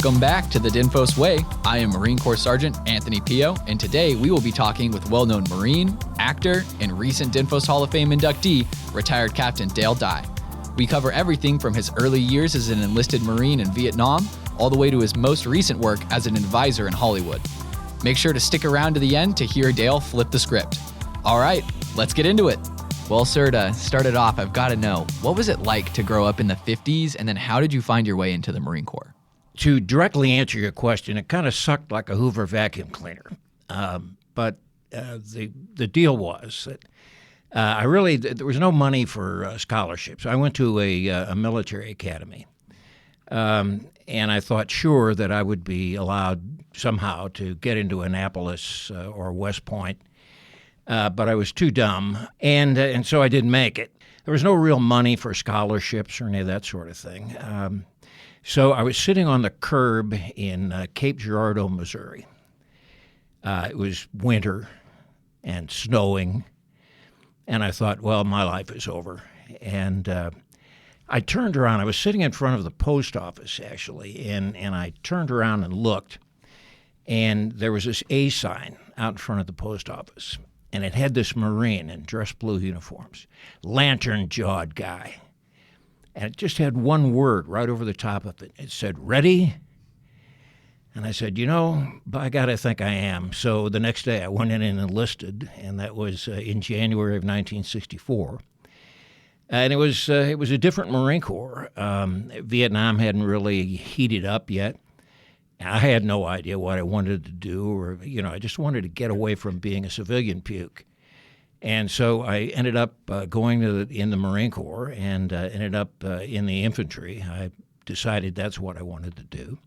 Welcome back to the DINFOS Way. I am Marine Corps Sergeant Anthony Pio, and today we will be talking with well-known Marine, actor, and recent DINFOS Hall of Fame inductee, retired Captain Dale Dye. We cover everything from his early years as an enlisted Marine in Vietnam, all the way to his most recent work as an advisor in Hollywood. Make sure to stick around to the end to hear Dale flip the script. All right, let's get into it. Well, sir, to start it off, I've got to know, what was it like to grow up in the 50s, and then how did you find your way into the Marine Corps? To directly answer your question, it kind of sucked like a Hoover vacuum cleaner. But the deal was that there was no money for scholarships. I went to a military academy, and I thought sure that I would be allowed somehow to get into Annapolis or West Point, but I was too dumb, and so I didn't make it. There was no real money for scholarships or any of that sort of thing. So I was sitting on the curb in Cape Girardeau, Missouri. It was winter and snowing, and I thought, well, my life is over. And I turned around. I was sitting in front of the post office, actually, and I turned around and looked, and there was this A sign out in front of the post office, and it had this Marine in dress blue uniforms, lantern-jawed guy. And it just had one word right over the top of it. It said, "Ready?" And I said, by God, I think I am. So the next day I went in and enlisted, and that was in January of 1964. And it was a different Marine Corps. Vietnam hadn't really heated up yet. I had no idea what I wanted to do, or, I just wanted to get away from being a civilian puke. And so I ended up going in the Marine Corps and ended up in the infantry. I decided that's what I wanted to do,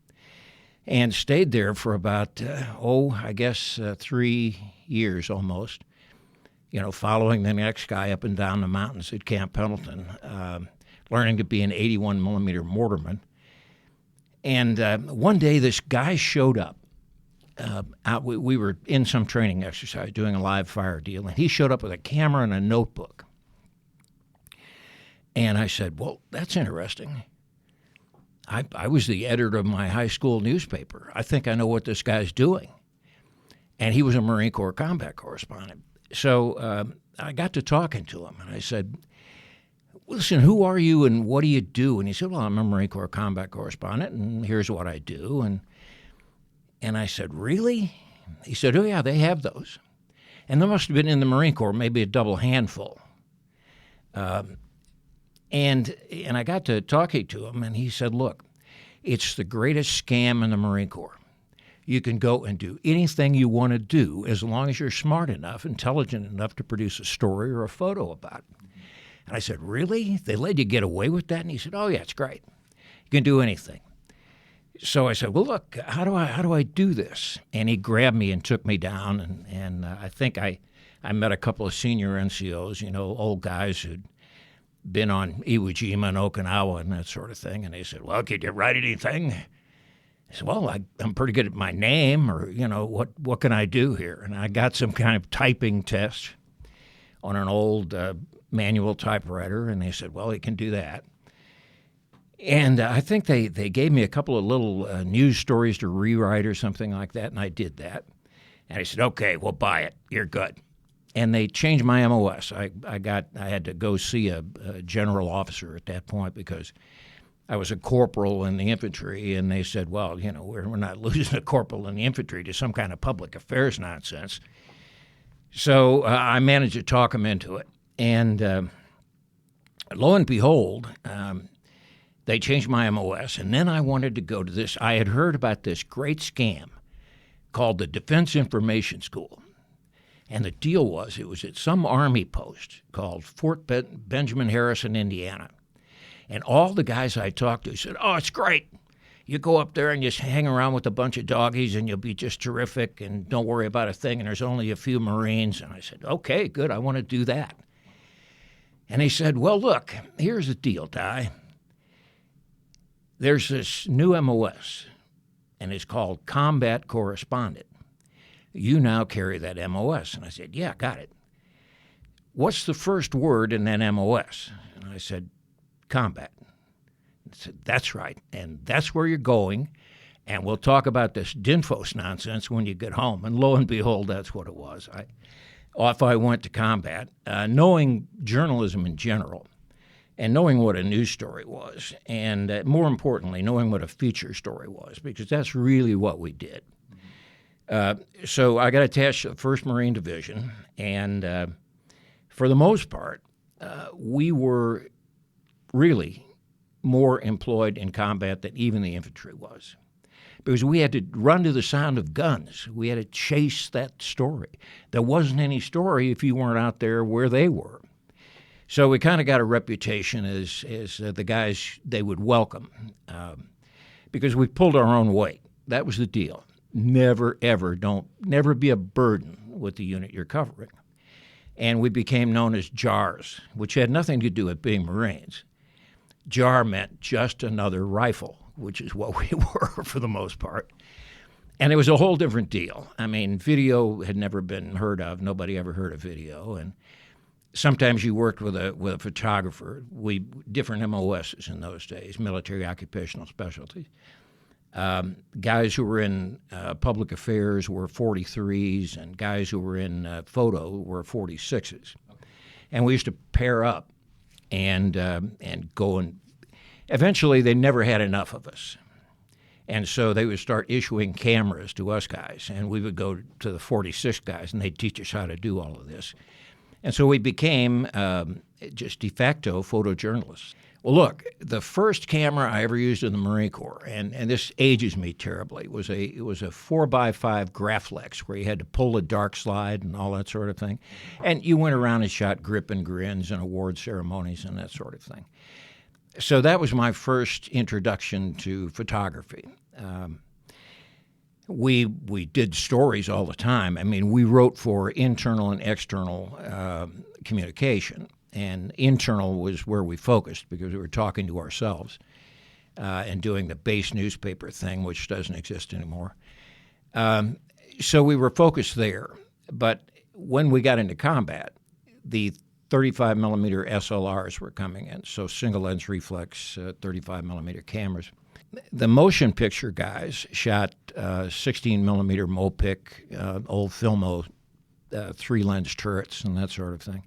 and stayed there for about, 3 years almost, following the next guy up and down the mountains at Camp Pendleton, learning to be an 81 millimeter mortarman. And one day this guy showed up. We were in some training exercise doing a live fire deal, and he showed up with a camera and a notebook. And I said, well, that's interesting. I was the editor of my high school newspaper. I think I know what this guy's doing. And he was a Marine Corps combat correspondent. So I got to talking to him, and I said, listen, who are you and what do you do? And he said, well, I'm a Marine Corps combat correspondent, and here's what I do. And I said, really? He said, oh, yeah, they have those. And there must have been in the Marine Corps maybe a double handful. And I got to talking to him, and he said, look, it's the greatest scam in the Marine Corps. You can go and do anything you want to do as long as you're smart enough, intelligent enough to produce a story or a photo about it. And I said, really? They let you get away with that? And he said, oh, yeah, it's great. You can do anything. So I said, well, look, how do I do this? And he grabbed me and took me down, and I think I met a couple of senior NCOs, old guys who'd been on Iwo Jima and Okinawa and that sort of thing. And they said, well, can you write anything? I said, well, I'm pretty good at my name, or, what can I do here? And I got some kind of typing test on an old manual typewriter, and they said, well, you can do that. And I think they gave me a couple of little news stories to rewrite or something like that, and I did that. And I said, okay, we'll buy it. You're good. And they changed my MOS. I had to go see a general officer at that point because I was a corporal in the infantry, and they said, well, we're not losing a corporal in the infantry to some kind of public affairs nonsense. So I managed to talk them into it. And lo and behold, they changed my MOS, and then I wanted to go to this. I had heard about this great scam called the Defense Information School. And the deal was, it was at some Army post called Fort Benjamin Harrison, Indiana. And all the guys I talked to said, oh, it's great. You go up there and just hang around with a bunch of doggies, and you'll be just terrific, and don't worry about a thing, and there's only a few Marines. And I said, okay, good, I want to do that. And he said, well, look, here's the deal, Di. There's this new MOS, and it's called Combat Correspondent. You now carry that MOS. And I said, yeah, got it. What's the first word in that MOS? And I said, combat. I said, that's right, and that's where you're going, and we'll talk about this DINFOS nonsense when you get home. And lo and behold, that's what it was. Off I went to combat, knowing journalism in general, and knowing what a news story was, and more importantly, knowing what a feature story was, because that's really what we did. So I got attached to the 1st Marine Division, and for the most part, we were really more employed in combat than even the infantry was, because we had to run to the sound of guns. We had to chase that story. There wasn't any story if you weren't out there where they were. So we kind of got a reputation as the guys they would welcome, because we pulled our own weight. That was the deal. Never be a burden with the unit you're covering. And we became known as JARs, which had nothing to do with being Marines. JAR meant just another rifle, which is what we were for the most part. And it was a whole different deal. I mean, video had never been heard of. Nobody ever heard of video. And sometimes you worked with a photographer. Different MOSs in those days, military occupational specialties. Guys who were in public affairs were 43s, and guys who were in photo were 46s. And we used to pair up and go, and eventually they never had enough of us. And so they would start issuing cameras to us guys, and we would go to the 46 guys, and they'd teach us how to do all of this. And so we became just de facto photojournalists. Well, look, the first camera I ever used in the Marine Corps, and this ages me terribly, it was a 4x5 Graflex where you had to pull a dark slide and all that sort of thing. And you went around and shot grip and grins and award ceremonies and that sort of thing. So that was my first introduction to photography. We did stories all the time. I mean, we wrote for internal and external communication. And internal was where we focused because we were talking to ourselves and doing the base newspaper thing, which doesn't exist anymore. So we were focused there. But when we got into combat, the 35 millimeter SLRs were coming in, so single lens reflex 35 millimeter cameras. The motion picture guys shot 16 millimeter Mopic, old Filmo 3-lens turrets and that sort of thing.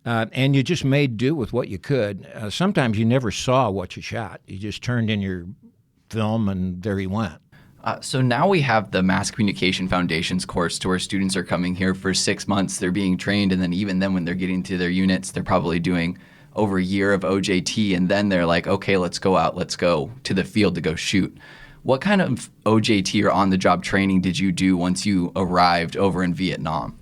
And you just made do with what you could. Sometimes you never saw what you shot. You just turned in your film and there you went. So now we have the Mass Communication Foundations course to where students are coming here for 6 months. They're being trained, and then even then when they're getting to their units, they're probably doing over a year of OJT, and then they're like, okay, let's go to the field to go shoot. What kind of OJT or on-the-job training did you do once you arrived over in Vietnam?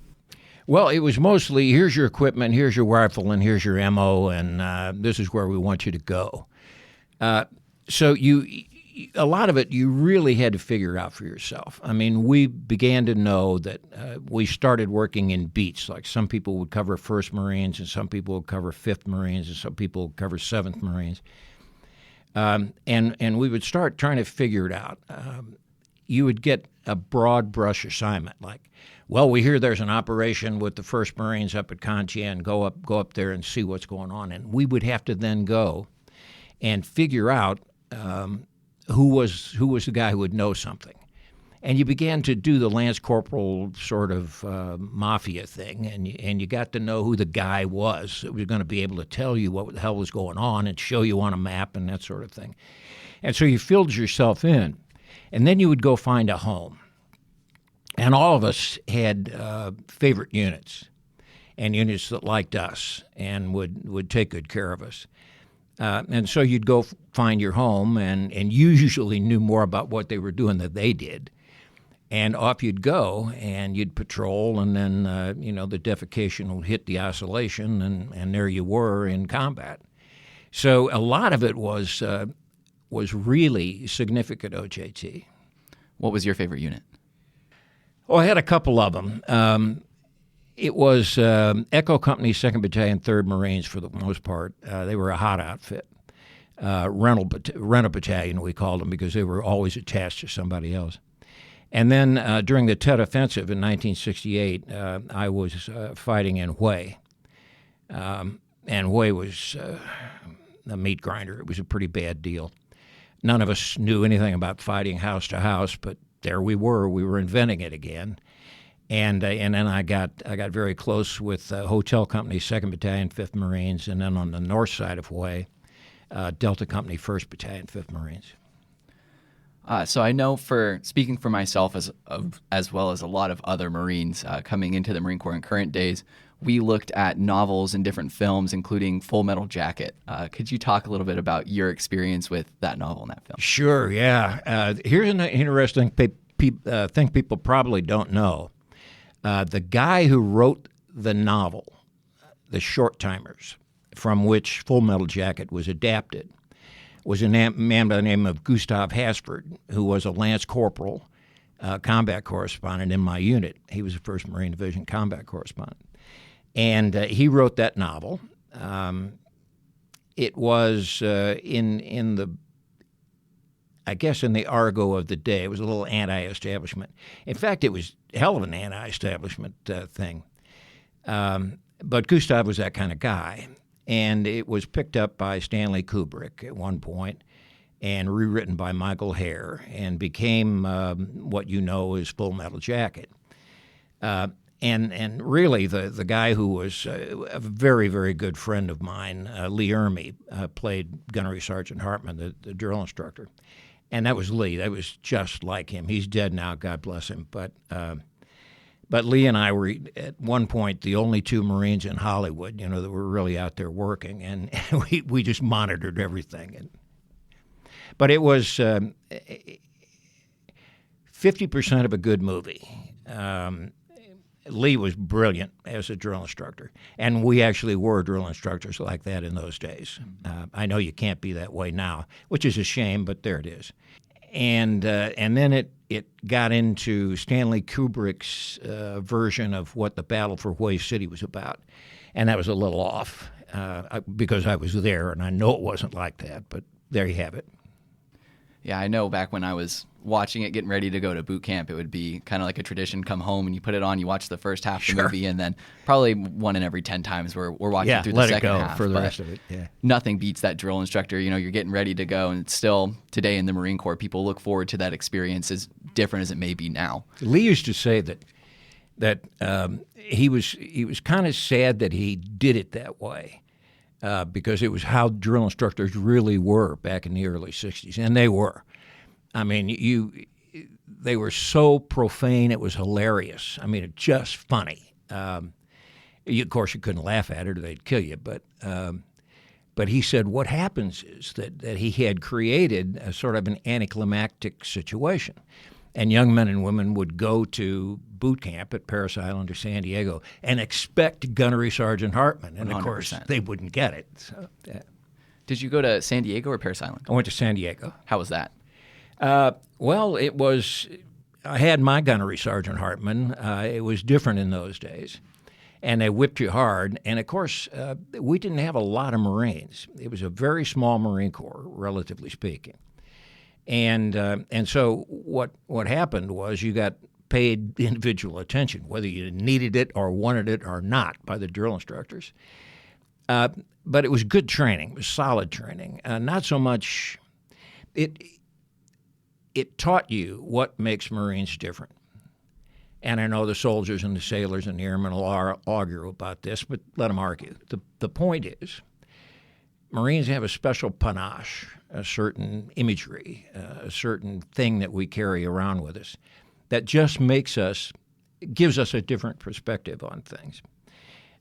Well, it was mostly, here's your equipment, here's your rifle, and here's your ammo, and this is where we want you to go. So a lot of it you really had to figure out for yourself. I mean, we began to know that we started working in beats. Like some people would cover 1st Marines, and some people would cover 5th Marines, and some people would cover 7th Marines. And we would start trying to figure it out. You would get a broad brush assignment, like, well, we hear there's an operation with the 1st Marines up at Contian. Go up there and see what's going on. And we would have to then go and figure out who was the guy who would know something. And you began to do the Lance Corporal sort of mafia thing, and you got to know who the guy was that was going to be able to tell you what the hell was going on and show you on a map and that sort of thing. And so you filled yourself in, and then you would go find a home. And all of us had favorite units and units that liked us and would take good care of us. And so you'd go find your home, and you usually knew more about what they were doing than they did. And off you'd go, and you'd patrol, and then, the defecation would hit the oscillation, and there you were in combat. So a lot of it was really significant OJT. What was your favorite unit? Oh, I had a couple of them. It was Echo Company, 2nd Battalion, 3rd Marines for the most part. They were a hot outfit. Rental battalion, we called them, because they were always attached to somebody else. And then during the Tet Offensive in 1968, I was fighting in Hue. And Hue was a meat grinder. It was a pretty bad deal. None of us knew anything about fighting house to house, but there we were inventing it again. And then I got very close with Hotel Company, 2nd Battalion, 5th Marines, and then on the north side of Hawaii, Delta Company, 1st Battalion, 5th Marines. So I know, for speaking for myself as well as a lot of other Marines coming into the Marine Corps in current days, we looked at novels and different films, including Full Metal Jacket. Could you talk a little bit about your experience with that novel and that film? Sure, yeah. Here's an interesting thing people probably don't know. The guy who wrote the novel, The Short Timers, from which Full Metal Jacket was adapted, was a man by the name of Gustav Hasford, who was a Lance Corporal, combat correspondent in my unit. He was a 1st Marine Division combat correspondent. And he wrote that novel. It was in the argot of the day. It was a little anti-establishment. In fact, it was a hell of an anti-establishment thing. But Gustav was that kind of guy. And it was picked up by Stanley Kubrick at one point and rewritten by Michael Herr and became what you know as Full Metal Jacket. And really, the guy who was a very, very good friend of mine, Lee Ermey, played Gunnery Sergeant Hartman, the drill instructor. And that was Lee. That was just like him. He's dead now, God bless him. But Lee and I were, at one point, the only 2 Marines in Hollywood, that were really out there working. And we just monitored everything. But it was 50% of a good movie. Lee was brilliant as a drill instructor, and we actually were drill instructors like that in those days. I know you can't be that way now, which is a shame, but there it is. And then it got into Stanley Kubrick's version of what the Battle for Hawaii City was about, and that was a little off because I was there, and I know it wasn't like that, but there you have it. Yeah, I know back when I was watching it, getting ready to go to boot camp, it would be kind of like a tradition. Come home and you put it on, you watch the first half of the movie, and then probably 1 in every 10 times we're watching through the second half. Let it go for the rest of it. Yeah. Nothing beats that drill instructor. You're getting ready to go, and it's still today in the Marine Corps, people look forward to that experience as different as it may be now. Lee used to say that he was kind of sad that he did it that way. Because it was how drill instructors really were back in the early 60s, and they were. I mean, they were so profane, it was hilarious. I mean, it's just funny. Of course, you couldn't laugh at it or they'd kill you, but he said what happens is that he had created a sort of an anticlimactic situation. And young men and women would go to boot camp at Parris Island or San Diego and expect Gunnery Sergeant Hartman. And, 100%. Of course, they wouldn't get it. So, yeah. Did you go to San Diego or Parris Island? I went to San Diego. How was that? Well, it was – I had my Gunnery Sergeant Hartman. It was different in those days. And they whipped you hard. And, of course, we didn't have a lot of Marines. It was a very small Marine Corps, relatively speaking. And so what happened was you got paid individual attention, whether you needed it or wanted it or not, by the drill instructors. But it was good training. It was solid training. Not so much it taught you what makes Marines different. And I know the soldiers and the sailors and the airmen will argue about this, but let them argue. The point is, Marines have a special panache, a certain imagery, a certain thing that we carry around with us that just gives us a different perspective on things.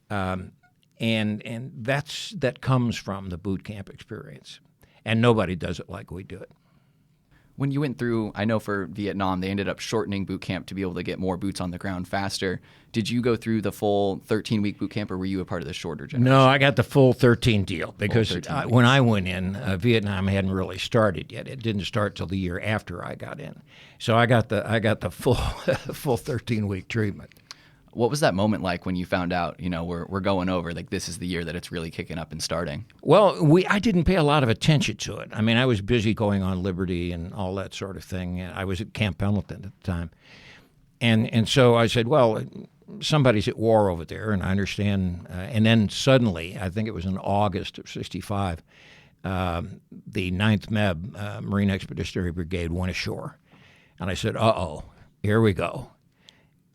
And that comes from the boot camp experience. And nobody does it like we do it. When you went through, I know for Vietnam, they ended up shortening boot camp to be able to get more boots on the ground faster. Did you go through the full 13-week boot camp, or were you a part of the shorter generation? No, I got the full 13 deal because when I went in, Vietnam hadn't really started yet. It didn't start till the year after I got in. So I got the full 13-week treatment. What was that moment like when you found out, we're going over, like this is the year that it's really kicking up and starting? Well, I didn't pay a lot of attention to it. I mean, I was busy going on Liberty and all that sort of thing. I was at Camp Pendleton at the time. And so I said, well, somebody's at war over there, and I understand. And then suddenly, I think it was in August of 65, the 9th MEB, Marine Expeditionary Brigade, went ashore. And I said, uh-oh, here we go.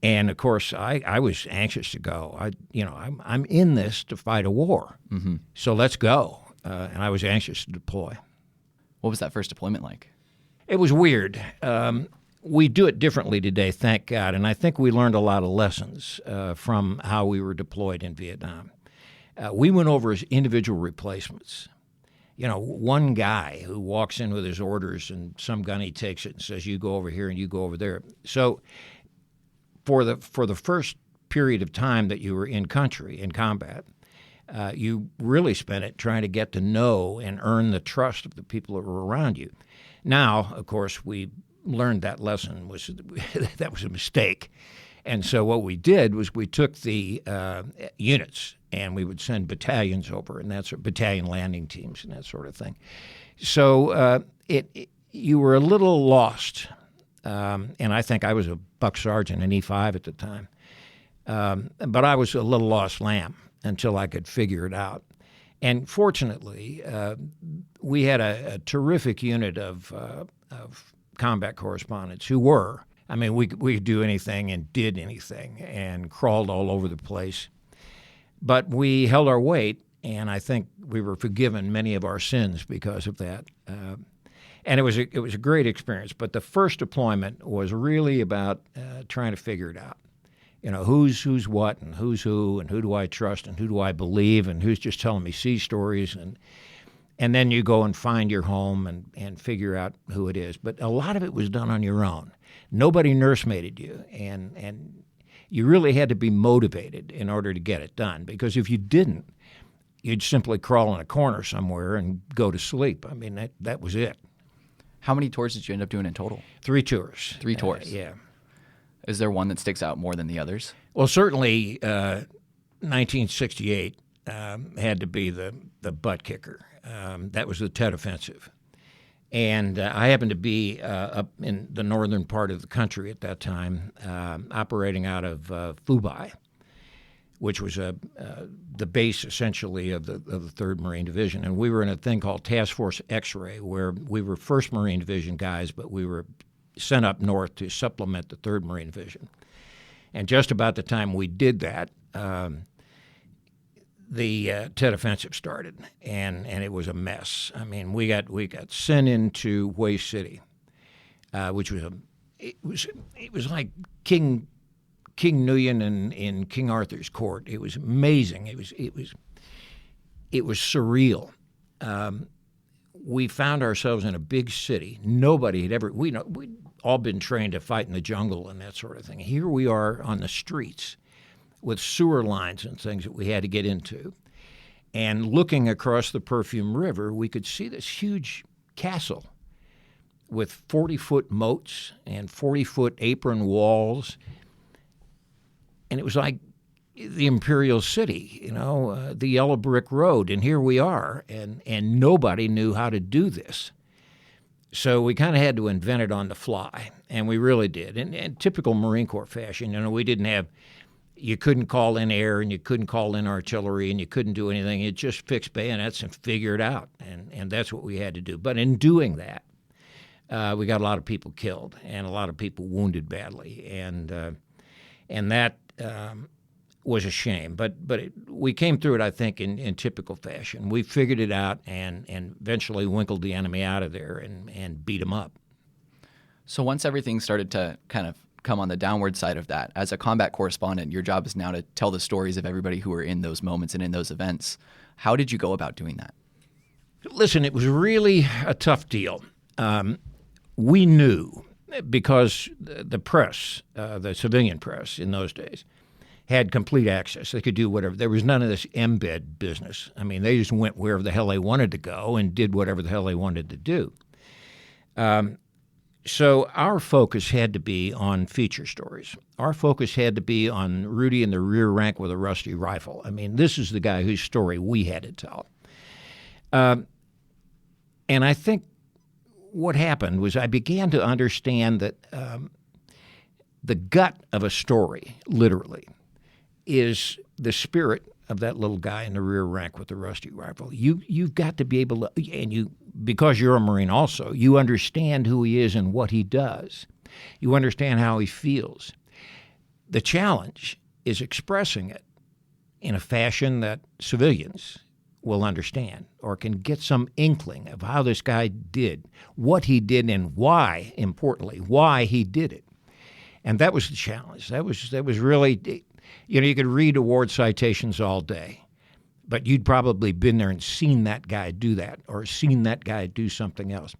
And, of course, I was anxious to go. I'm in this to fight a war, so let's go. And I was anxious to deploy. What was that first deployment like? It was weird. We do it differently today, thank God, and I think we learned a lot of lessons from how we were deployed in Vietnam. We went over as individual replacements. One guy who walks in with his orders and some gunny takes it and says, you go over here and you go over there. So for the first period of time that you were in country, in combat, you really spent it trying to get to know and earn the trust of the people that were around you. Now, of course, we learned that lesson that was a mistake. And so what we did was we took the units and we would send battalions over, and that's battalion landing teams and that sort of thing. So you were a little lost, and I think I was a buck sergeant in E5 at the time. But I was a little lost lamb until I could figure it out. And fortunately, we had a terrific unit of combat correspondents who were. I mean, we could do anything and did anything and crawled all over the place. But we held our weight, and I think we were forgiven many of our sins because of that. And it was a great experience. But the first deployment was really about trying to figure it out. Who's what and who's who and who do I trust and who do I believe and who's just telling me sea stories. And then you go and find your home and figure out who it is. But a lot of it was done on your own. Nobody nursemaided you, and you really had to be motivated in order to get it done, because if you didn't, you'd simply crawl in a corner somewhere and go to sleep. I mean, that was it. How many tours did you end up doing in total? 3 tours. 3 tours? Yeah. Is there one that sticks out more than the others? Well, certainly 1968 had to be the butt kicker. That was the Tet Offensive. And I happened to be up in the northern part of the country at that time, operating out of Phu, which was the base essentially of the 3rd Marine Division. And we were in a thing called Task Force X-Ray, where we were 1st Marine Division guys, but we were sent up north to supplement the 3rd Marine Division. And just about the time we did that, the Tet Offensive started, and it was a mess. I mean, we got sent into Hue City, which was it was like King Nuyen in King Arthur's court. It was amazing. It was surreal. We found ourselves in a big city. Nobody had ever. We'd all been trained to fight in the jungle and that sort of thing. Here we are on the streets with sewer lines and things that we had to get into. And looking across the Perfume River, we could see this huge castle with 40-foot moats and 40-foot apron walls. And it was like the Imperial City, the yellow brick road. And here we are, and nobody knew how to do this. So we kind of had to invent it on the fly, and we really did. And typical Marine Corps fashion, we didn't have. You couldn't call in air, and you couldn't call in artillery, and you couldn't do anything. You just fix bayonets and figure it out, and that's what we had to do. But in doing that, we got a lot of people killed and a lot of people wounded badly, and that was a shame. But we came through it, I think, in typical fashion. We figured it out and eventually winkled the enemy out of there and beat them up. So once everything started to kind of come on the downward side of that, as a combat correspondent, your job is now to tell the stories of everybody who were in those moments and in those events. How did you go about doing that? Listen, it was really a tough deal. We knew, because the press, the civilian press in those days, had complete access. They could do whatever. There was none of this embed business. I mean, they just went wherever the hell they wanted to go and did whatever the hell they wanted to do. So our focus had to be on feature stories. Our focus had to be on Rudy in the rear rank with a rusty rifle. I mean, this is the guy whose story we had to tell. And I think what happened was I began to understand that the gut of a story, literally, is the spirit of that little guy in the rear rank with the rusty rifle. You've got to be able to, and because you're a Marine also, you understand who he is and what he does. You understand how he feels. The challenge is expressing it in a fashion that civilians will understand or can get some inkling of how this guy did, what he did, and why, importantly, why he did it. And that was the challenge. That was really, you could read award citations all day, but you'd probably been there and seen that guy do that or seen that guy do something else.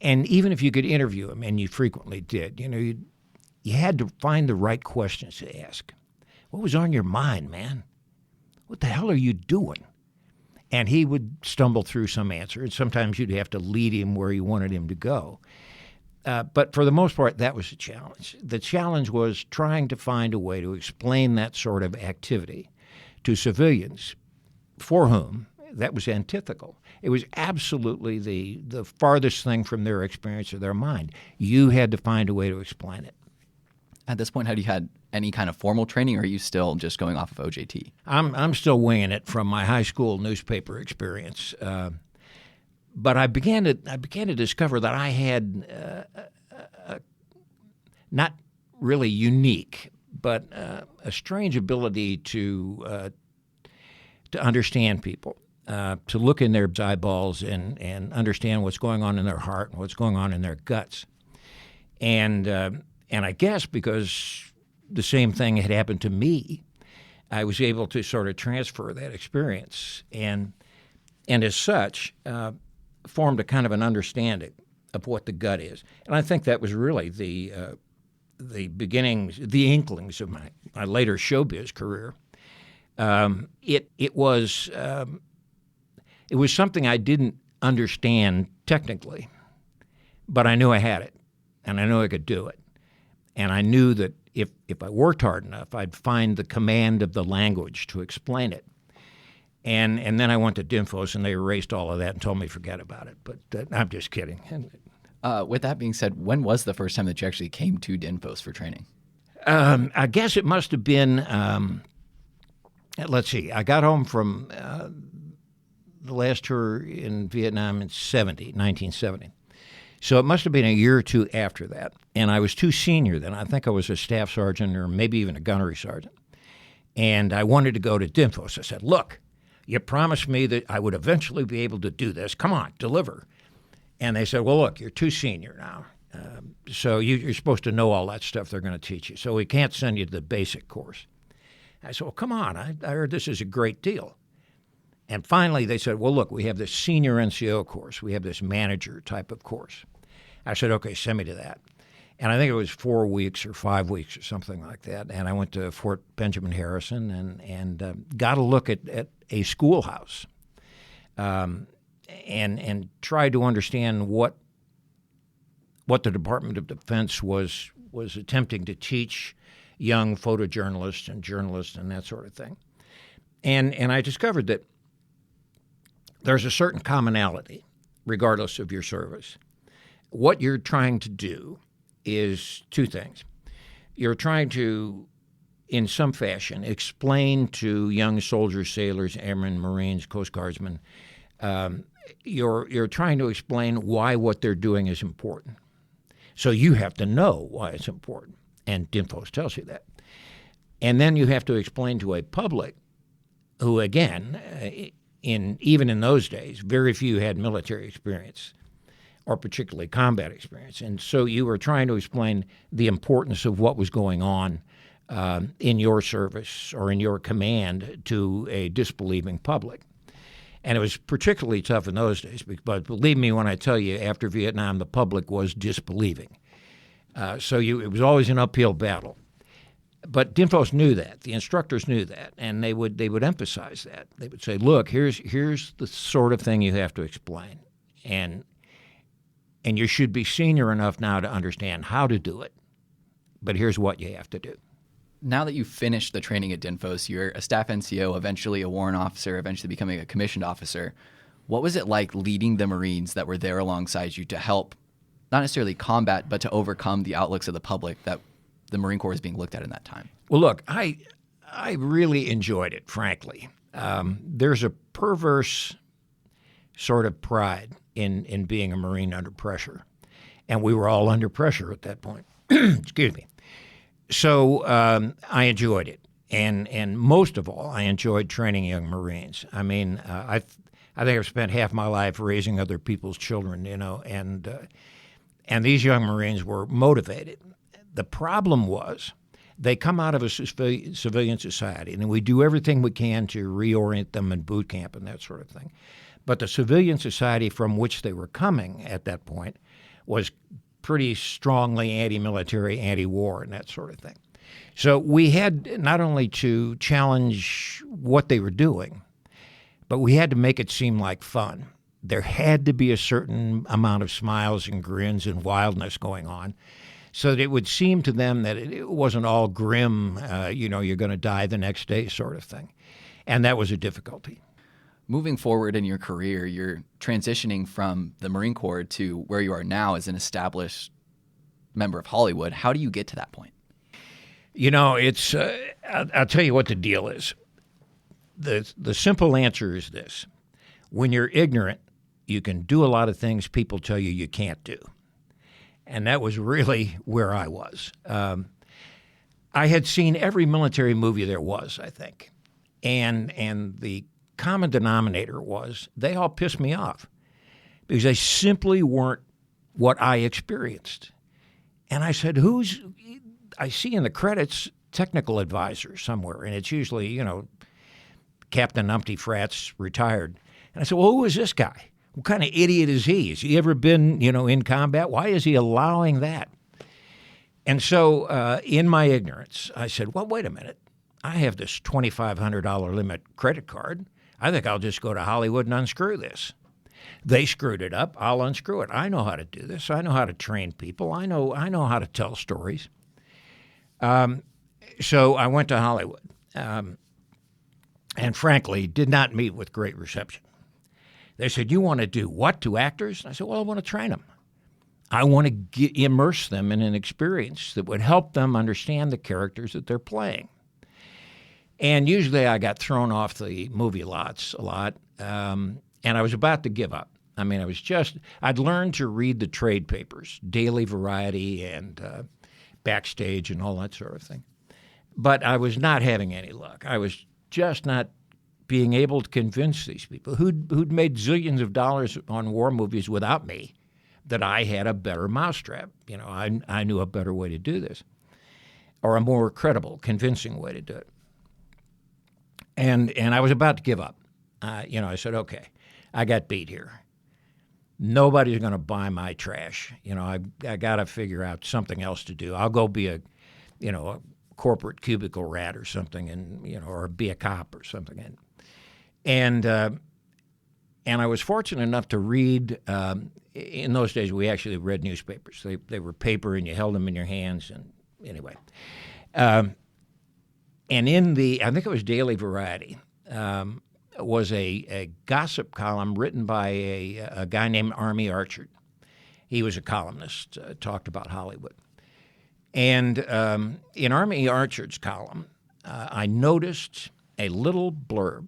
And even if you could interview him, and you frequently did, you had to find the right questions to ask. What was on your mind, man? What the hell are you doing? And he would stumble through some answer, and sometimes you'd have to lead him where you wanted him to go. But for the most part, that was the challenge. The challenge was trying to find a way to explain that sort of activity to civilians for whom that was antithetical. It was absolutely the farthest thing from their experience or their mind. You had to find a way to explain it. At this point, had you had any kind of formal training, or are you still just going off of OJT? I'm still winging it from my high school newspaper experience. But I began to discover that I had not really unique, but a strange ability to understand people, to look in their eyeballs and understand what's going on in their heart and what's going on in their guts. And I guess because the same thing had happened to me, I was able to sort of transfer that experience and as such, formed a kind of an understanding of what the gut is. And I think that was really the beginnings, the inklings of my later showbiz career. It was something I didn't understand technically, but I knew I had it, and I knew I could do it. And I knew that if I worked hard enough, I'd find the command of the language to explain it. And then I went to DINFOS, and they erased all of that and told me forget about it. But I'm just kidding. With that being said, when was the first time that you actually came to DINFOS for training? I guess it must have been, let's see, I got home from the last tour in Vietnam in 1970. So it must have been a year or two after that. And I was too senior then. I think I was a staff sergeant or maybe even a gunnery sergeant. And I wanted to go to DINFOS. I said, look, you promised me that I would eventually be able to do this. Come on, deliver. And they said, well, look, you're too senior now. So you're supposed to know all that stuff they're going to teach you. So we can't send you to the basic course. I said, well, come on. I heard this is a great deal. And finally they said, well, look, we have this senior NCO course. We have this manager type of course. I said, okay, send me to that. And I think it was 4 weeks or 5 weeks or something like that. And I went to Fort Benjamin Harrison and got a look at a schoolhouse and tried to understand what the Department of Defense was attempting to teach young photojournalists and journalists and that sort of thing. And I discovered that there's a certain commonality, regardless of your service. What you're trying to do is two things. You're trying to, in some fashion, explain to young soldiers, sailors, airmen, Marines, Coast Guardsmen, you're trying to explain why what they're doing is important. So you have to know why it's important, and DINFOS tells you that. And then you have to explain to a public who, again, even in those days, very few had military experience or particularly combat experience. And so you were trying to explain the importance of what was going on in your service or in your command to a disbelieving public. And it was particularly tough in those days, but believe me when I tell you, after Vietnam, the public was disbelieving. So it was always an uphill battle. But DINFOS knew that. The instructors knew that, and they would emphasize that. They would say, look, here's the sort of thing you have to explain. And you should be senior enough now to understand how to do it, but here's what you have to do. Now that you've finished the training at DINFOS, you're a staff NCO, eventually a warrant officer, eventually becoming a commissioned officer. What was it like leading the Marines that were there alongside you to help, not necessarily combat, but to overcome the outlooks of the public that the Marine Corps is being looked at in that time? Well, look, I I really enjoyed it, frankly. There's a perverse sort of pride in being a Marine under pressure. And we were all under pressure at that point. Excuse me. So I enjoyed it. And most of all, I enjoyed training young Marines. I mean, I think I've spent half my life raising other people's children, and these young Marines were motivated. The problem was they come out of a civilian society, and we do everything we can to reorient them in boot camp and that sort of thing. But the civilian society from which they were coming at that point was pretty strongly anti-military, anti-war, and that sort of thing. So we had not only to challenge what they were doing, but we had to make it seem like fun. There had to be a certain amount of smiles and grins and wildness going on so that it would seem to them that it wasn't all grim, you're going to die the next day sort of thing. And that was a difficulty. Moving forward in your career, you're transitioning from the Marine Corps to where you are now as an established member of Hollywood. How do you get to that point? It's I'll tell you what the deal is. The simple answer is this. When you're ignorant, you can do a lot of things people tell you can't do. And that was really where I was. I had seen every military movie there was, I think. And the common denominator was they all pissed me off because they simply weren't what I experienced. And I said, I see in the credits technical advisor somewhere, and it's usually, Captain Numpty Frats, retired. And I said, well, who is this guy? What kind of idiot is he? Has he ever been, in combat? Why is he allowing that? And so in my ignorance, I said, well, wait a minute. I have this $2,500 limit credit card. I think I'll just go to Hollywood and unscrew this. They screwed it up. I'll unscrew it. I know how to do this. I know how to train people. I know how to tell stories. So I went to Hollywood, and frankly, did not meet with great reception. They said, you want to do what to actors? I said, well, I want to train them. I want to immerse them in an experience that would help them understand the characters that they're playing. And usually I got thrown off the movie lots a lot, and I was about to give up. I mean, I'd learned to read the trade papers, Daily Variety and Backstage and all that sort of thing. But I was not having any luck. I was just not being able to convince these people who'd made zillions of dollars on war movies without me that I had a better mousetrap. I knew a better way to do this, or a more credible, convincing way to do it. And I was about to give up. I said, okay, I got beat here. Nobody's going to buy my trash. I got to figure out something else to do. I'll go be a corporate cubicle rat or something, and or be a cop or something. And I was fortunate enough to read. In those days, we actually read newspapers. They were paper, and you held them in your hands. And anyway, and in I think it was Daily Variety, was a gossip column written by a guy named Army Archard. He was a columnist, talked about Hollywood. And in Army Archard's column, I noticed a little blurb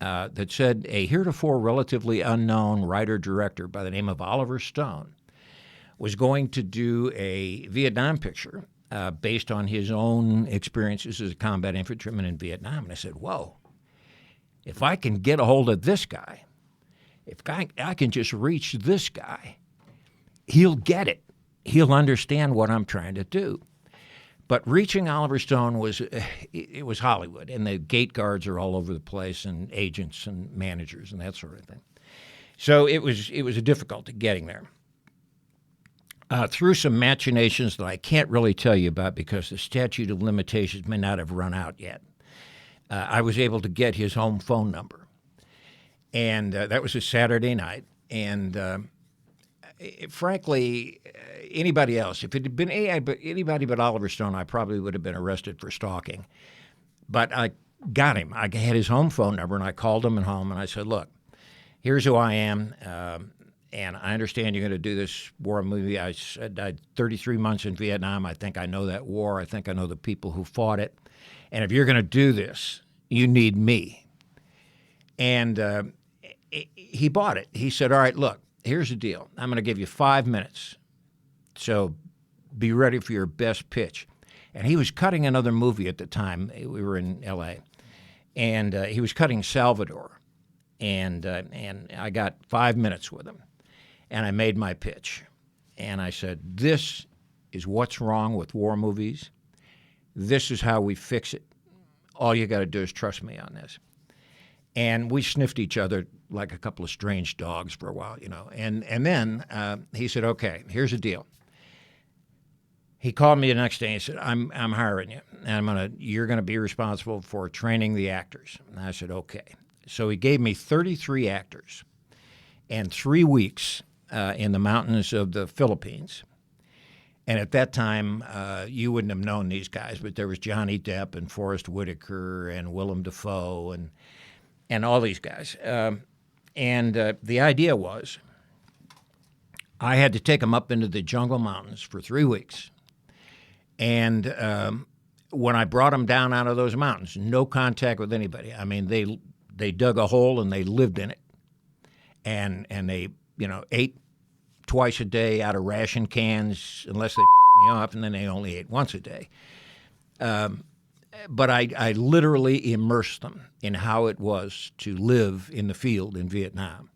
that said a heretofore relatively unknown writer-director by the name of Oliver Stone was going to do a Vietnam picture based on his own experiences as a combat infantryman in Vietnam. And I said, whoa, if I can get a hold of this guy, if I can just reach this guy, he'll get it. He'll understand what I'm trying to do. But reaching Oliver Stone was Hollywood, and the gate guards are all over the place, and agents and managers and that sort of thing. So it was a difficulty getting there. Through some machinations that I can't really tell you about because the statute of limitations may not have run out yet, I was able to get his home phone number. And that was a Saturday night. And frankly, anybody else, if it had been anybody but Oliver Stone, I probably would have been arrested for stalking. But I got him. I had his home phone number, and I called him at home, and I said, look, here's who I am. And I understand you're going to do this war movie. I said I had 33 months in Vietnam. I think I know that war. I think I know the people who fought it. And if you're going to do this, you need me. And he bought it. He said, all right, look, here's the deal. I'm going to give you 5 minutes. So be ready for your best pitch. And he was cutting another movie at the time. We were in L.A. And he was cutting Salvador. And I got 5 minutes with him. And I made my pitch. And I said, this is what's wrong with war movies. This is how we fix it. All you got to do is trust me on this. And we sniffed each other like a couple of strange dogs for a while, you know. And then he said, okay, here's the deal. He called me the next day and he said, I'm hiring you. And you're going to be responsible for training the actors. And I said, okay. So he gave me 33 actors and 3 weeks in the mountains of the Philippines. And at that time, you wouldn't have known these guys, but there was Johnny Depp and Forrest Whitaker and Willem Dafoe and all these guys. And the idea was I had to take them up into the jungle mountains for 3 weeks. And when I brought them down out of those mountains, no contact with anybody. I mean, they dug a hole and they lived in it. And they, ate twice a day out of ration cans, unless they me off, and then they only ate once a day. But I literally immersed them in how it was to live in the field in Vietnam,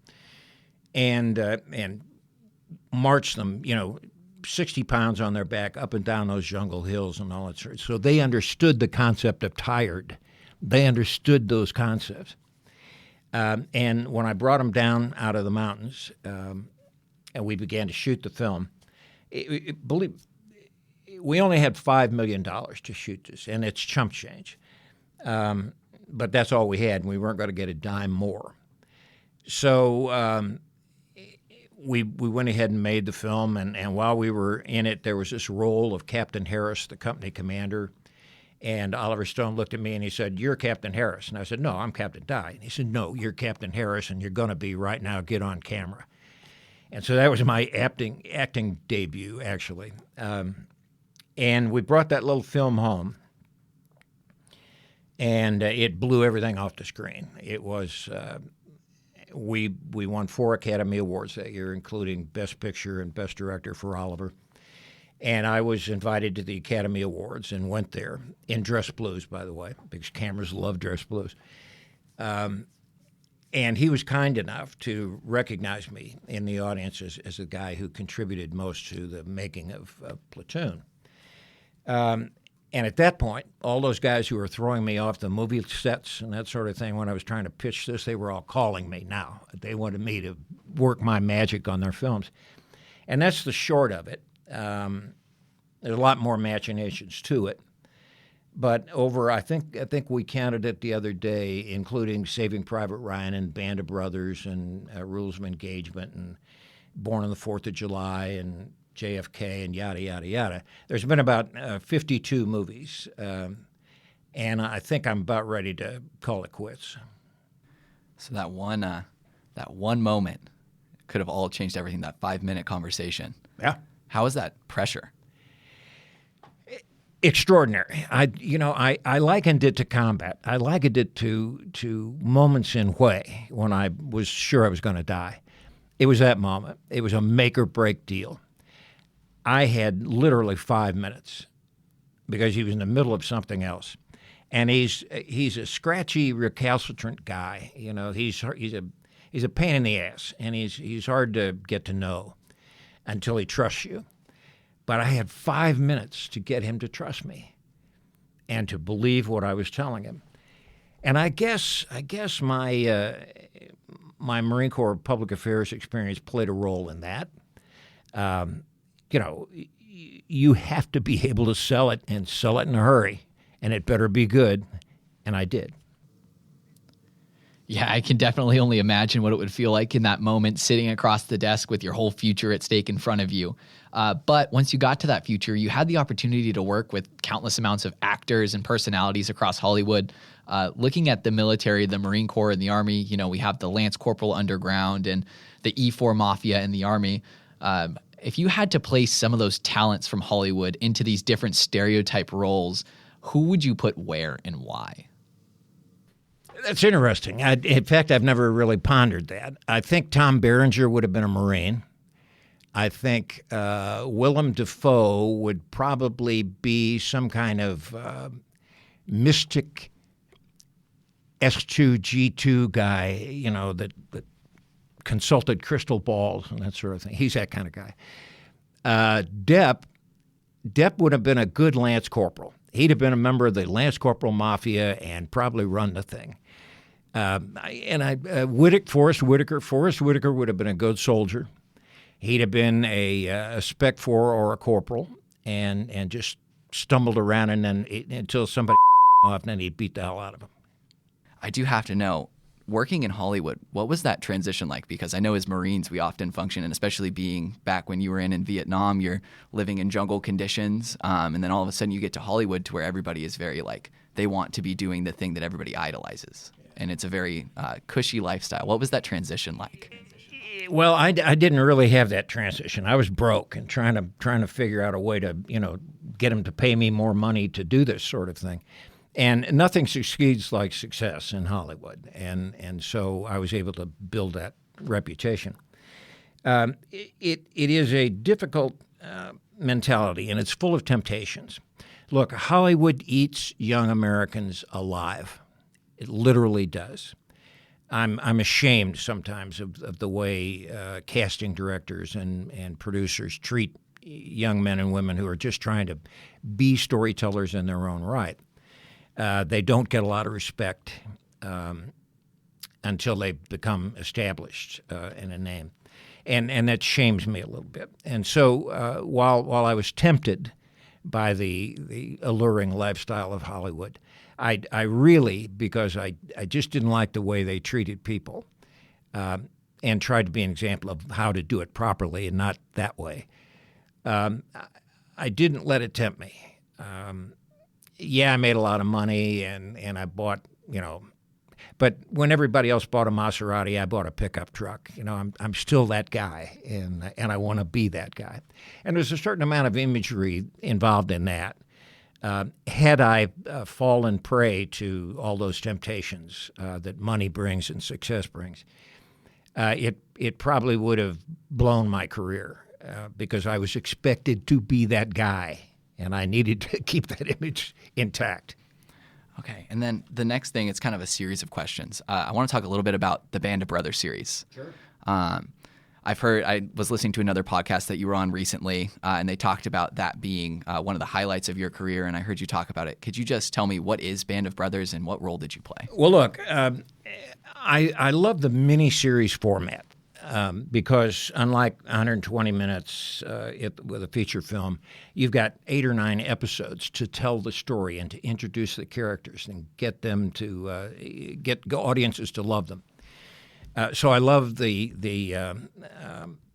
and marched them, 60 pounds on their back up and down those jungle hills and all that sort. So they understood the concept of tired. They understood those concepts. And when I brought them down out of the mountains, and we began to shoot the film, we only had $5 million to shoot this, and it's chump change. But that's all we had, and we weren't going to get a dime more. So we went ahead and made the film, and while we were in it, there was this role of Captain Harris, the company commander. And Oliver Stone looked at me and he said, "You're Captain Harris." And I said, "No, I'm Captain Dye." And he said, "No, you're Captain Harris, and you're going to be right now. Get on camera." And so that was my acting debut, actually. And we brought that little film home, and it blew everything off the screen. It was we won 4 Academy Awards that year, including Best Picture and Best Director for Oliver. And I was invited to the Academy Awards and went there in dress blues, by the way, because cameras love dress blues. And he was kind enough to recognize me in the audience as the guy who contributed most to the making of Platoon. And at that point, all those guys who were throwing me off the movie sets and that sort of thing when I was trying to pitch this, they were all calling me now. They wanted me to work my magic on their films. And that's the short of it. There's a lot more machinations to it. But over, I think we counted it the other day, including Saving Private Ryan and Band of Brothers and Rules of Engagement and Born on the 4th of July and JFK and yada, yada, yada. There's been about 52 movies, and I think I'm about ready to call it quits. So that one moment could have all changed everything, that 5-minute conversation. Yeah. How was that pressure? Extraordinary. I likened it to combat. I likened it to moments in Hue when I was sure I was going to die. It was that moment. It was a make or break deal. I had literally 5 minutes because he was in the middle of something else, and he's a scratchy, recalcitrant guy. He's a pain in the ass, and he's hard to get to know until he trusts you. But I had 5 minutes to get him to trust me and to believe what I was telling him. And I guess my Marine Corps public affairs experience played a role in that. You have to be able to sell it and sell it in a hurry, and it better be good, and I did. Yeah, I can definitely only imagine what it would feel like in that moment, sitting across the desk with your whole future at stake in front of you. But once you got to that future, you had the opportunity to work with countless amounts of actors and personalities across Hollywood. Looking at the military, the Marine Corps and the Army, we have the Lance Corporal Underground and the E4 Mafia in the Army. If you had to place some of those talents from Hollywood into these different stereotype roles, who would you put where and why? That's interesting. In fact, I've never really pondered that. I think Tom Berenger would have been a Marine. I think Willem Dafoe would probably be some kind of mystic S2G2 guy, that consulted crystal balls and that sort of thing. He's that kind of guy. Depp would have been a good lance corporal. He'd have been a member of the lance corporal mafia and probably run the thing. Forrest Whitaker would have been a good soldier. He'd have been a Spec 4 or a corporal and just stumbled around and then until somebody off, and then he'd beat the hell out of him. I do have to know, working in Hollywood, what was that transition like? Because I know as Marines, we often function, and especially being back when you were in Vietnam, you're living in jungle conditions, and then all of a sudden you get to Hollywood to where everybody is very they want to be doing the thing that everybody idolizes. And it's a very cushy lifestyle. What was that transition like? Well, I didn't really have that transition. I was broke and trying to figure out a way to get them to pay me more money to do this sort of thing. And nothing succeeds like success in Hollywood, and so I was able to build that reputation. It is a difficult mentality, and it's full of temptations. Look, Hollywood eats young Americans alive. It literally does. I'm ashamed sometimes of the way casting directors and producers treat young men and women who are just trying to be storytellers in their own right. They don't get a lot of respect until they become established in a name, and that shames me a little bit. And so while I was tempted by the alluring lifestyle of Hollywood, I really, because I just didn't like the way they treated people, and tried to be an example of how to do it properly and not that way. I didn't let it tempt me. Yeah, I made a lot of money, and I bought, but when everybody else bought a Maserati, I bought a pickup truck. I'm still that guy, and I want to be that guy. And there's a certain amount of imagery involved in that. Had I fallen prey to all those temptations that money brings and success brings, it probably would have blown my career because I was expected to be that guy. And I needed to keep that image intact. Okay, and then the next thing, it's kind of a series of questions. I want to talk a little bit about the Band of Brothers series. Sure. I was listening to another podcast that you were on recently, and they talked about that being one of the highlights of your career, and I heard you talk about it. Could you just tell me, what is Band of Brothers and what role did you play? Well, look, I love the miniseries format. Because unlike 120 minutes with a feature film, you've got 8 or 9 episodes to tell the story and to introduce the characters and get them to get audiences to love them. So I love the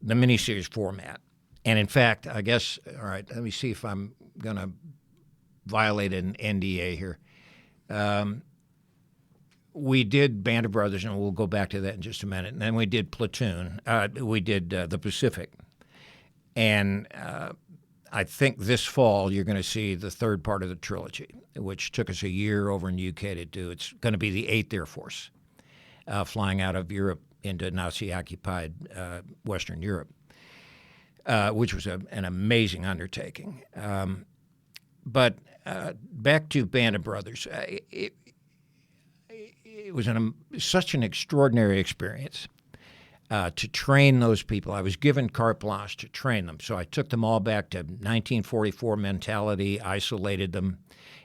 miniseries format. And in fact, I guess, all right, let me see if I'm going to violate an NDA here. We did Band of Brothers, and we'll go back to that in just a minute. And then we did Platoon. We did The Pacific. And I think this fall you're going to see the third part of the trilogy, which took us a year over in the UK to do. It's going to be the 8th Air Force flying out of Europe into Nazi-occupied Western Europe, which was an amazing undertaking. But back to Band of Brothers. It was such an extraordinary experience to train those people. I was given carte blanche to train them. So I took them all back to 1944 mentality, isolated them,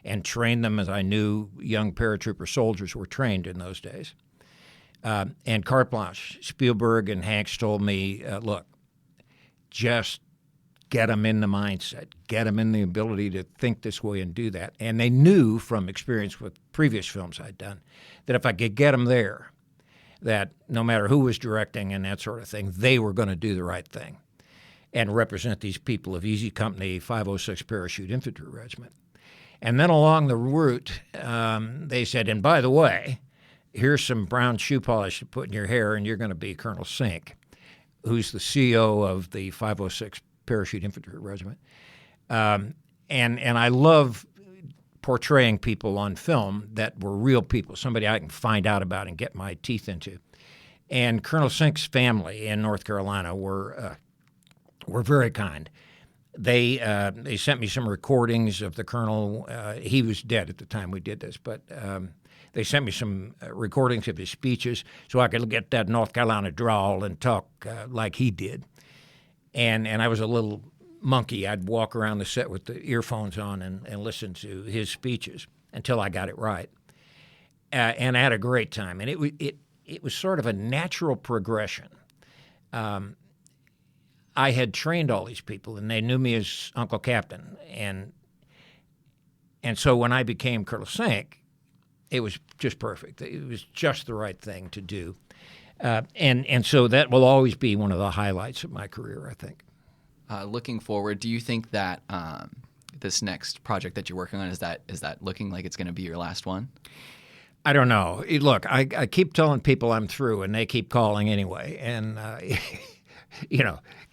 and trained them as I knew young paratrooper soldiers were trained in those days. And carte blanche. Spielberg and Hanks told me, look, just get them in the mindset, get them in the ability to think this way and do that. And they knew from experience with previous films I'd done that if I could get them there, that no matter who was directing and that sort of thing, they were going to do the right thing and represent these people of Easy Company 506 Parachute Infantry Regiment. And then along the route, they said, and by the way, here's some brown shoe polish to put in your hair, and you're going to be Colonel Sink, who's the CO of the 506 Parachute Infantry Regiment. And I love portraying people on film that were real people, somebody I can find out about and get my teeth into. And Colonel Sink's family in North Carolina were very kind. They sent me some recordings of the colonel. He was dead at the time we did this, but they sent me some recordings of his speeches so I could get that North Carolina drawl and talk like he did. And I was a little monkey. I'd walk around the set with the earphones on and listen to his speeches until I got it right. And I had a great time. And it was sort of a natural progression. I had trained all these people, and they knew me as Uncle Captain. And so when I became Colonel Sink, it was just perfect. It was just the right thing to do. And so that will always be one of the highlights of my career, I think. Looking forward, do you think that this next project that you're working on, is that looking like it's going to be your last one? I don't know. Look, I keep telling people I'm through, and they keep calling anyway. And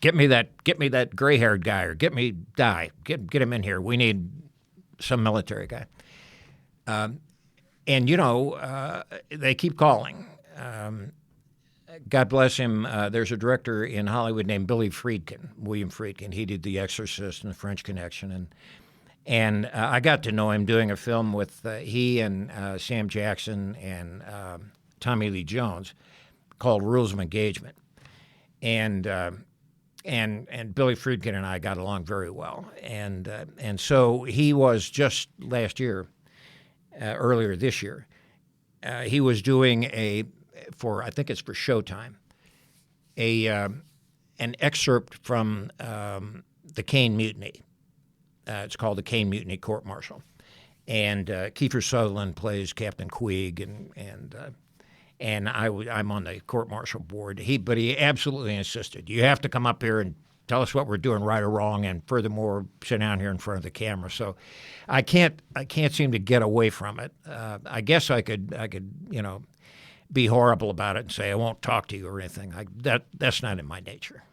get me that gray-haired guy, or get him in here. We need some military guy. They keep calling. God bless him. There's a director in Hollywood named William Friedkin. He did The Exorcist and The French Connection, and I got to know him doing a film with he and Sam Jackson and Tommy Lee Jones called Rules of Engagement, and Billy Friedkin and I got along very well, and so he was just earlier this year, he was doing I think it's for Showtime, an excerpt from the Caine Mutiny. It's called the Caine Mutiny Court Martial, and Kiefer Sutherland plays Captain Queeg, and I'm on the court martial board. But he absolutely insisted, you have to come up here and tell us what we're doing right or wrong, and furthermore, sit down here in front of the camera. So I can't seem to get away from it. I guess I could be horrible about it and say I won't talk to you or anything. That's not in my nature.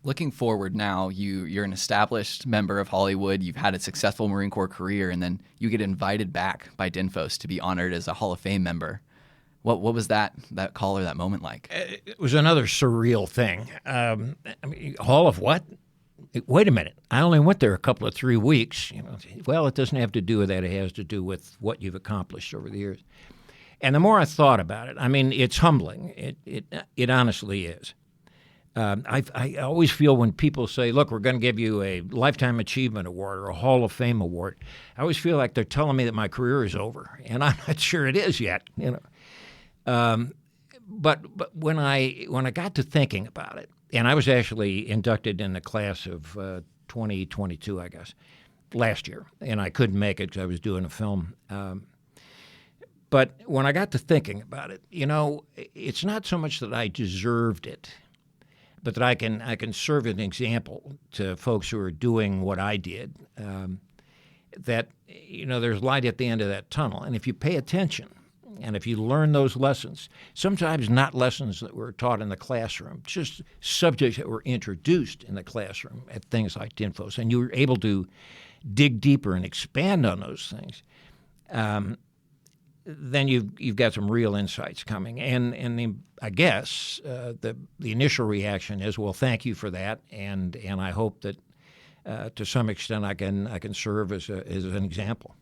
Looking forward now, you're an established member of Hollywood. You've had a successful Marine Corps career, and then you get invited back by DINFOS to be honored as a Hall of Fame member. What was that call or that moment like? It was another surreal thing. Hall of what? Wait a minute. I only went there a couple of 3 weeks. Well, it doesn't have to do with that. It has to do with what you've accomplished over the years. And the more I thought about it, it's humbling. It honestly is. I always feel when people say, look, we're going to give you a Lifetime Achievement Award or a Hall of Fame Award, I always feel like they're telling me that my career is over, and I'm not sure it is yet. But when I got to thinking about it, and I was actually inducted in the class of 2022, I guess, last year, and I couldn't make it because I was doing a film. But when I got to thinking about it, it's not so much that I deserved it, but that I can serve as an example to folks who are doing what I did, that, there's light at the end of that tunnel. And if you pay attention, and if you learn those lessons, sometimes not lessons that were taught in the classroom, just subjects that were introduced in the classroom at things like DINFOS, and you were able to dig deeper and expand on those things, then you've got some real insights coming. And I guess the initial reaction is, well, thank you for that, and I hope that to some extent I can serve as an example.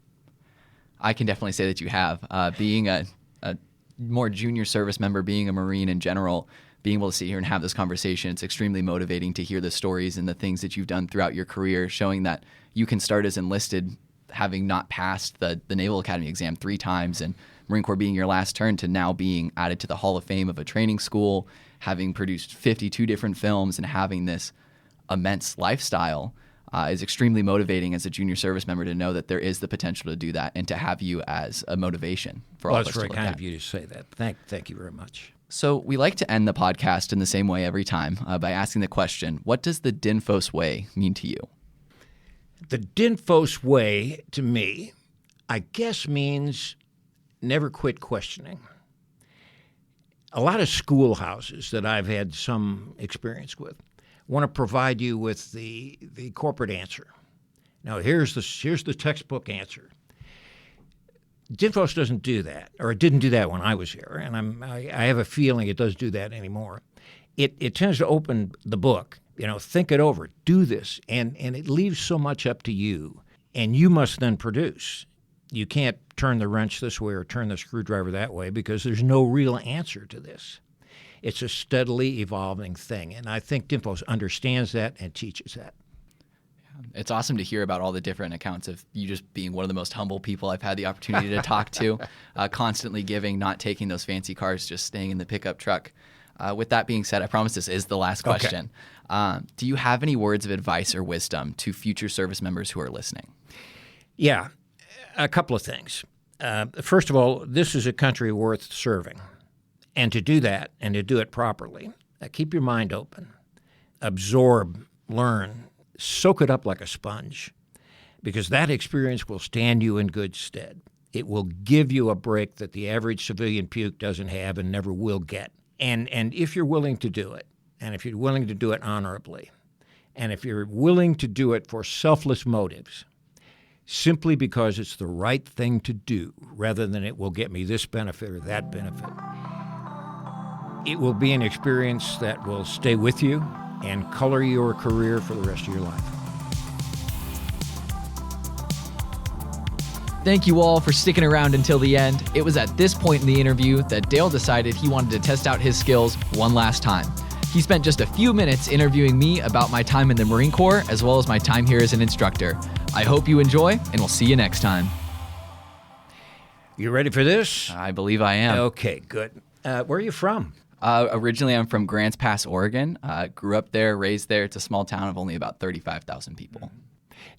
I can definitely say that you have. Being a more junior service member, being a Marine in general, being able to sit here and have this conversation, it's extremely motivating to hear the stories and the things that you've done throughout your career, showing that you can start as enlisted, having not passed the Naval Academy exam 3 times, and Marine Corps being your last turn, to now being added to the Hall of Fame of a training school, having produced 52 different films, and having this immense lifestyle. Is extremely motivating as a junior service member to know that there is the potential to do that, and to have you as a motivation for all of us to look at. That's very kind of you to say that. Thank you very much. So we like to end the podcast in the same way every time by asking the question, what does the DINFOS way mean to you? The DINFOS way, to me, I guess means never quit questioning. A lot of schoolhouses that I've had some experience with want to provide you with the corporate answer. Now, here's the textbook answer. DINFOS doesn't do that, or it didn't do that when I was here, and I have a feeling it does do that anymore. It tends to open the book, think it over, do this, and it leaves so much up to you, and you must then produce. You can't turn the wrench this way or turn the screwdriver that way because there's no real answer to this. It's a steadily evolving thing, and I think DINFOS understands that and teaches that. It's awesome to hear about all the different accounts of you just being one of the most humble people I've had the opportunity to talk to, constantly giving, not taking those fancy cars, just staying in the pickup truck. With that being said, I promise this is the last question. Okay. Do you have any words of advice or wisdom to future service members who are listening? Yeah, a couple of things. First of all, this is a country worth serving. And to do that and to do it properly, keep your mind open, absorb, learn, soak it up like a sponge, because that experience will stand you in good stead. It will give you a break that the average civilian puke doesn't have and never will get. And if you're willing to do it, and if you're willing to do it honorably, and if you're willing to do it for selfless motives, simply because it's the right thing to do, rather than it will get me this benefit or that benefit, it will be an experience that will stay with you and color your career for the rest of your life. Thank you all for sticking around until the end. It was at this point in the interview that Dale decided he wanted to test out his skills one last time. He spent just a few minutes interviewing me about my time in the Marine Corps as well as my time here as an instructor. I hope you enjoy, and we'll see you next time. You ready for this? I believe I am. Okay, good. Where are you from? Originally, I'm from Grants Pass, Oregon. Grew up there, raised there. It's a small town of only about 35,000 people.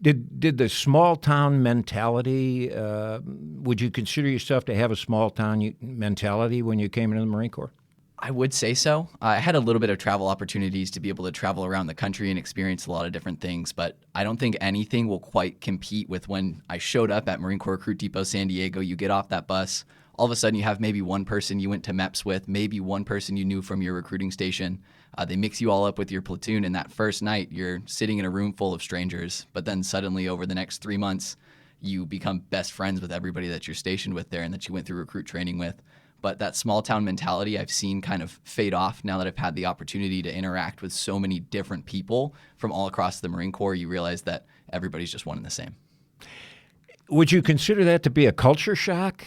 Did the small town mentality, would you consider yourself to have a small town mentality when you came into the Marine Corps? I would say so. I had a little bit of travel opportunities to be able to travel around the country and experience a lot of different things, but I don't think anything will quite compete with when I showed up at Marine Corps Recruit Depot San Diego. You get off that bus, all of a sudden you have maybe one person you went to MEPS with, maybe one person you knew from your recruiting station. They mix you all up with your platoon, and that first night you're sitting in a room full of strangers, but then suddenly over the next 3 months, you become best friends with everybody that you're stationed with there and that you went through recruit training with. But that small town mentality I've seen kind of fade off now that I've had the opportunity to interact with so many different people from all across the Marine Corps. You realize that everybody's just one and the same. Would you consider that to be a culture shock?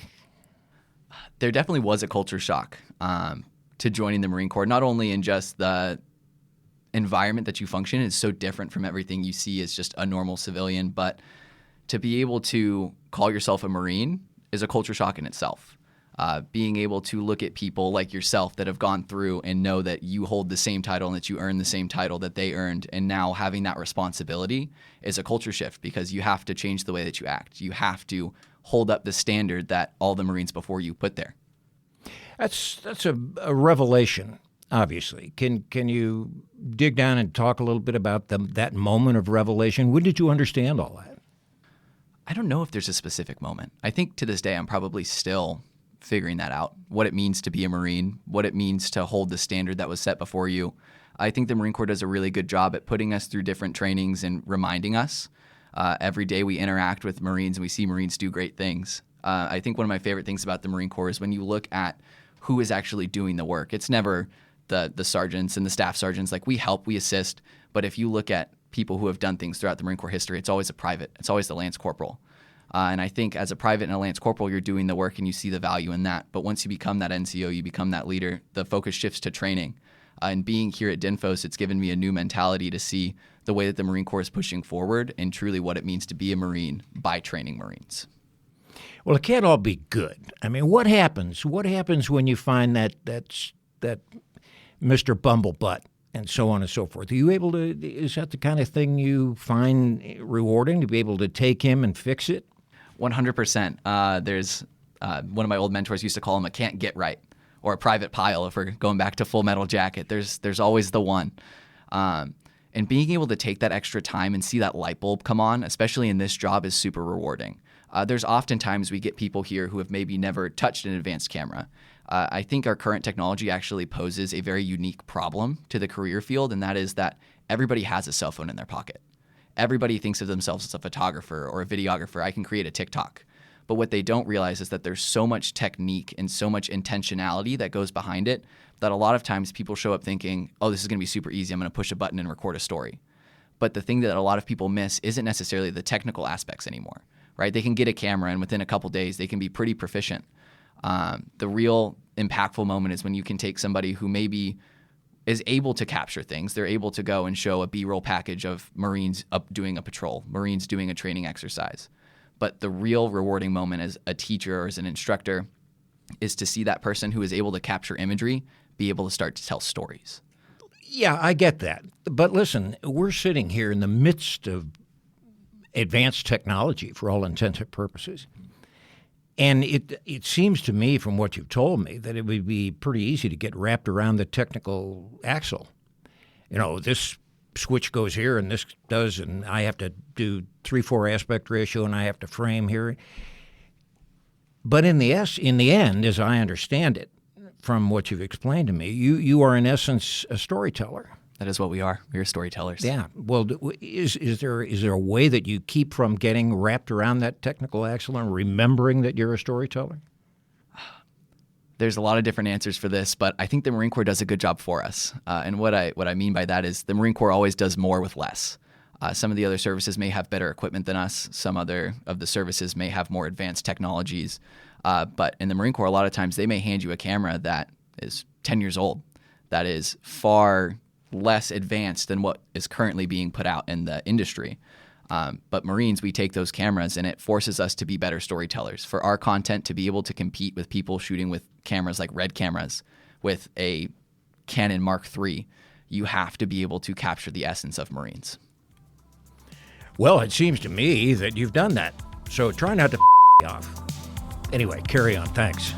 There definitely was a culture shock to joining the Marine Corps, not only in just the environment that you function in is so different from everything you see as just a normal civilian, but to be able to call yourself a Marine is a culture shock in itself. Being able to look at people like yourself that have gone through and know that you hold the same title and that you earn the same title that they earned, and now having that responsibility is a culture shift because you have to change the way that you act. You have to hold up the standard that all the Marines before you put there. That's a revelation, obviously. Can you dig down and talk a little bit about that moment of revelation? When did you understand all that? I don't know if there's a specific moment. I think to this day I'm probably still figuring that out, what it means to be a Marine, what it means to hold the standard that was set before you. I think the Marine Corps does a really good job at putting us through different trainings and reminding us. Every day we interact with Marines and we see Marines do great things. I think one of my favorite things about the Marine Corps is when you look at who is actually doing the work. It's never the sergeants and the staff sergeants. Like, we help, we assist, but if you look at people who have done things throughout the Marine Corps history, it's always a private. It's always the Lance Corporal. And I think as a private and a Lance Corporal, you're doing the work and you see the value in that. But once you become that NCO, you become that leader, the focus shifts to training. And being here at DINFOS, it's given me a new mentality to see the way that the Marine Corps is pushing forward and truly what it means to be a Marine by training Marines. Well, it can't all be good. I mean, what happens? What happens when you find that Mr. Bumblebutt and so on and so forth? Are you able to, is that the kind of thing you find rewarding, to be able to take him and fix it? 100%. There's one of my old mentors used to call him a can't get right, or a private pile if we're going back to Full Metal Jacket. There's always the one. And being able to take that extra time and see that light bulb come on, especially in this job, is super rewarding. There's oftentimes we get people here who have maybe never touched an advanced camera. I think our current technology actually poses a very unique problem to the career field, and that is that everybody has a cell phone in their pocket. Everybody thinks of themselves as a photographer or a videographer. I can create a TikTok. But what they don't realize is that there's so much technique and so much intentionality that goes behind it that a lot of times people show up thinking, oh, this is going to be super easy. I'm going to push a button and record a story. But the thing that a lot of people miss isn't necessarily the technical aspects anymore, right? They can get a camera and within a couple days, they can be pretty proficient. The real impactful moment is when you can take somebody who maybe is able to capture things. They're able to go and show a B-roll package of Marines up doing a patrol, Marines doing a training exercise. But the real rewarding moment as a teacher or as an instructor is to see that person who is able to capture imagery be able to start to tell stories. Yeah, I get that. But listen, we're sitting here in the midst of advanced technology for all intents and purposes. And it seems to me from what you've told me that it would be pretty easy to get wrapped around the technical axle. You know, this switch goes here and this does, and I have to do 3:4 aspect ratio and I have to frame here. But in the end, as I understand it, from what you've explained to me, you are in essence a storyteller. That is what we are. We are storytellers. Yeah. Well, is there a way that you keep from getting wrapped around that technical axle and remembering that you're a storyteller? There's a lot of different answers for this, but I think the Marine Corps does a good job for us. And what I mean by that is the Marine Corps always does more with less. Some of the other services may have better equipment than us. Some other of the services may have more advanced technologies. But in the Marine Corps, a lot of times they may hand you a camera that is 10 years old, that is far less advanced than what is currently being put out in the industry. But Marines, we take those cameras and it forces us to be better storytellers. For our content to be able to compete with people shooting with cameras like Red cameras, with a Canon Mark III, you have to be able to capture the essence of Marines. Well, it seems to me that you've done that. So try not to off. Anyway, carry on. Thanks.